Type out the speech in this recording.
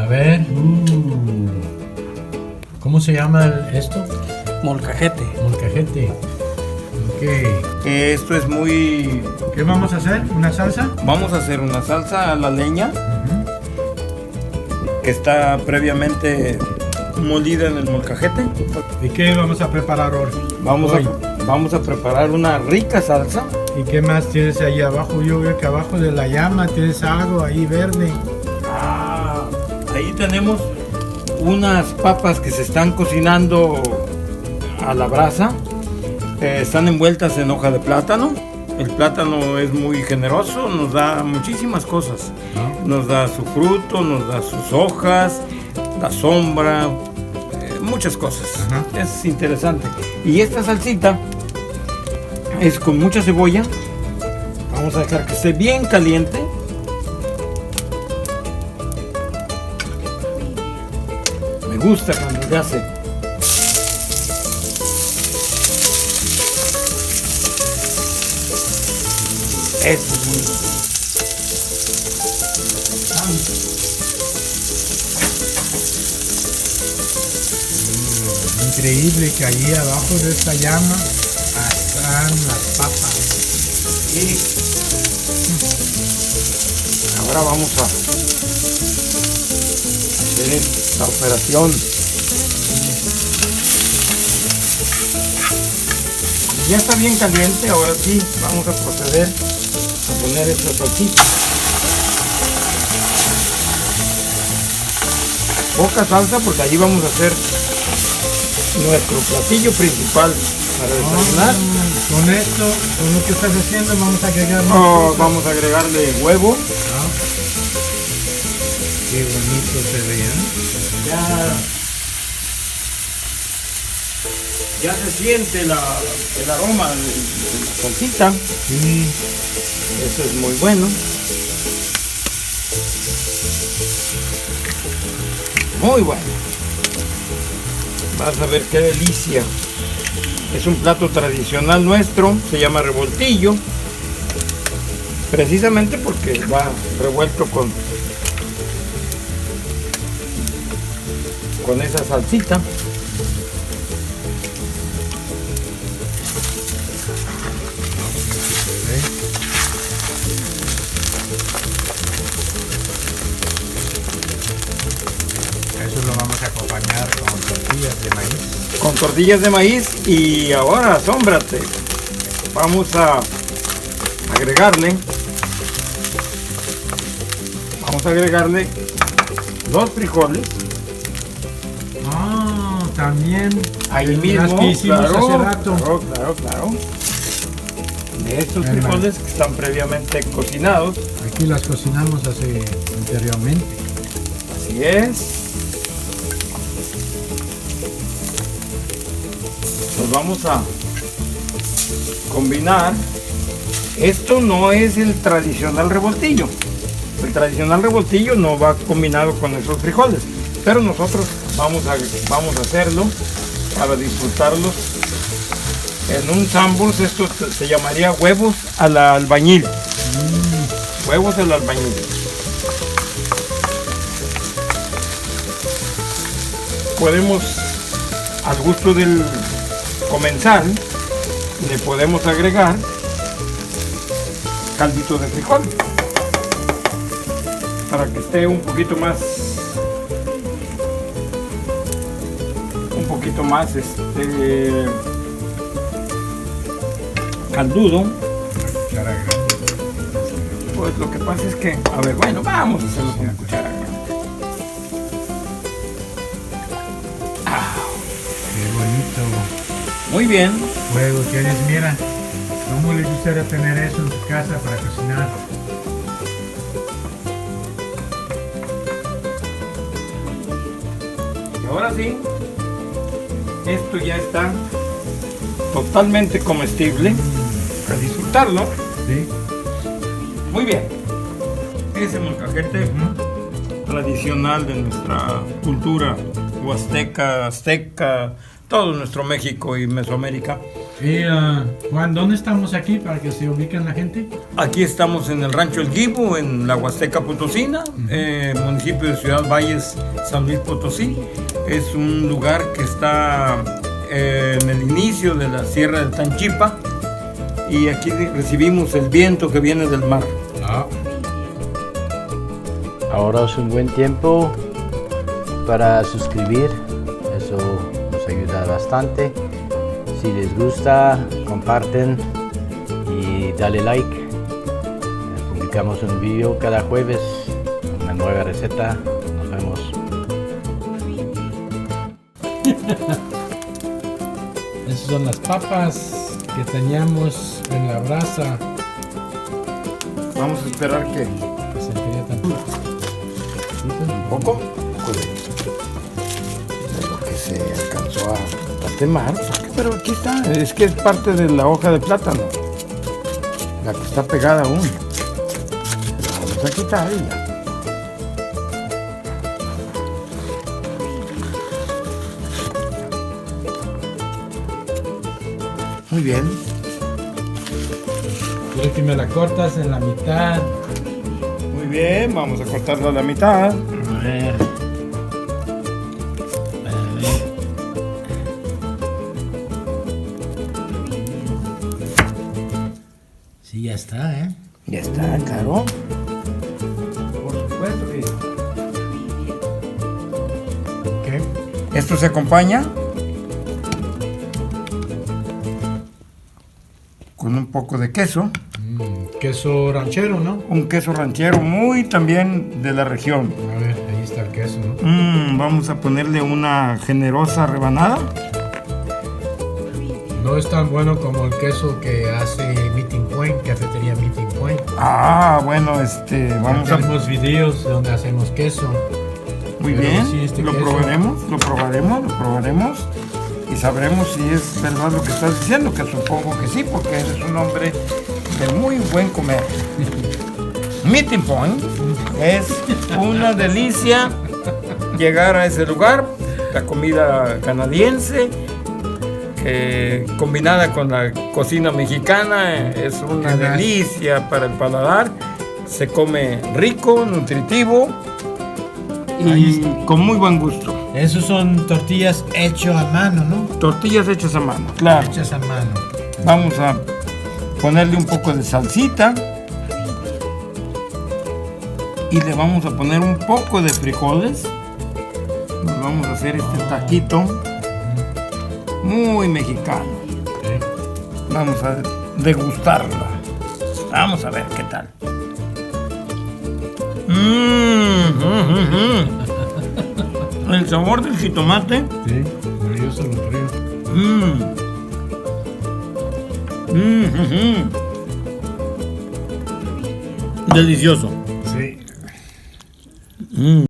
A ver. ¿Cómo se llama esto? Molcajete. Molcajete. Ok. Esto es muy... ¿Qué vamos a hacer? ¿Una salsa? Vamos a hacer una salsa a la leña que está previamente molida en el molcajete. ¿Y qué vamos a preparar hoy? Vamos a preparar una rica salsa. ¿Y qué más tienes ahí abajo? Yo veo que abajo de la llama tienes algo ahí verde. Ahí tenemos unas papas que se están cocinando a la brasa. Están envueltas en hoja de plátano. El plátano es muy generoso, nos da muchísimas cosas. Nos da su fruto, nos da sus hojas, la sombra, muchas cosas. Es interesante. Y esta salsita es con mucha cebolla. Vamos a dejar que esté bien caliente. Me gusta cuando ya se... Esto es muy increíble que allí abajo de esta llama están las papas. Y ahora vamos a hacer esta operación. Ya está bien caliente, ahora sí vamos a proceder a poner esta salsita. Poca salsa porque allí vamos a hacer nuestro platillo principal para desayunar. Con esto, con lo que estás haciendo, vamos a agregar vamos a agregarle huevo. Qué bonito se ve, Ya se siente el aroma de la salsita. Sí. Eso es muy bueno. Muy bueno. Vas a ver qué delicia. Es un plato tradicional nuestro, se llama revoltillo. Precisamente porque va revuelto con esa salsita. Eso lo vamos a acompañar con tortillas de maíz. Con tortillas de maíz y ahora, asómbrate, vamos a agregarle los frijoles. También Ahí mismo, las que hicimos hace rato. Claro. De estos frijoles que están previamente cocinados. Aquí las cocinamos anteriormente. Así es. Los vamos a combinar. Esto no es el tradicional revoltillo. El tradicional revoltillo no va combinado con esos frijoles, pero nosotros vamos a hacerlo para disfrutarlos en un sambors. Esto se llamaría huevos al albañil. Huevos al albañil. Podemos, al gusto del comensal, le podemos agregar caldito de frijol para que esté un poquito más caldudo. Pues lo que pasa es que, a ver, bueno, vamos a hacerlo con una cuchara grande. Qué bonito. Muy bien. Luego tienes, mira, ¿cómo le gustaría tener eso en tu casa para cocinar? Y ahora sí, esto ya está totalmente comestible. Para disfrutarlo. Sí. Muy bien. Ese molcajete tradicional de nuestra cultura huasteca, azteca, todo nuestro México y Mesoamérica. Y Juan, ¿dónde estamos aquí para que se ubiquen la gente? Aquí estamos en el Rancho El Guibo, en la Huasteca Potosina, municipio de Ciudad Valles, San Luis Potosí. Es un lugar que está en el inicio de la Sierra de Tanchipa y aquí recibimos el viento que viene del mar. Ahora es un buen tiempo para suscribir, eso nos ayuda bastante. Si les gusta, comparten y dale like. Publicamos un video cada jueves, una nueva receta. Nos vemos. Esas son las papas que teníamos en la brasa. Vamos a esperar que Se enfríe tantito. un poco, de lo que se alcanzó a temar, pero aquí está, es que es parte de la hoja de plátano, la que está pegada aún. La vamos a quitar y ya. Muy bien. Quiero que me la cortas en la mitad. Muy bien, vamos a cortarlo a la mitad. A ver. Sí, ya está, ¿eh? Ya está, claro. Por supuesto que... Ok. Esto se acompaña con un poco de queso. Queso ranchero, ¿no? Un queso ranchero muy también de la región. A ver, ahí está el queso, ¿no? Vamos a ponerle una generosa rebanada. No es tan bueno como el queso que hace Meeting Point, cafetería Meeting Point. Bueno, vamos a... Tenemos videos donde hacemos queso. Muy Pero bien, sí, lo queso. probaremos y sabremos si es verdad lo que estás diciendo, que supongo que sí, porque eres un hombre de muy buen comer. Meeting Point es una delicia llegar a ese lugar, la comida canadiense, combinada con la cocina mexicana, es una delicia para el paladar, se come rico, nutritivo y con muy buen gusto. Esos son tortillas hechas a mano, ¿no? Tortillas hechas a mano, claro. Hechas a mano. Vamos a ponerle un poco de salsita y le vamos a poner un poco de frijoles. Nos vamos a hacer este taquito muy mexicano. Vamos a degustarlo. Vamos a ver qué tal. El sabor del jitomate. Sí, yo se lo creo. Delicioso. Sí.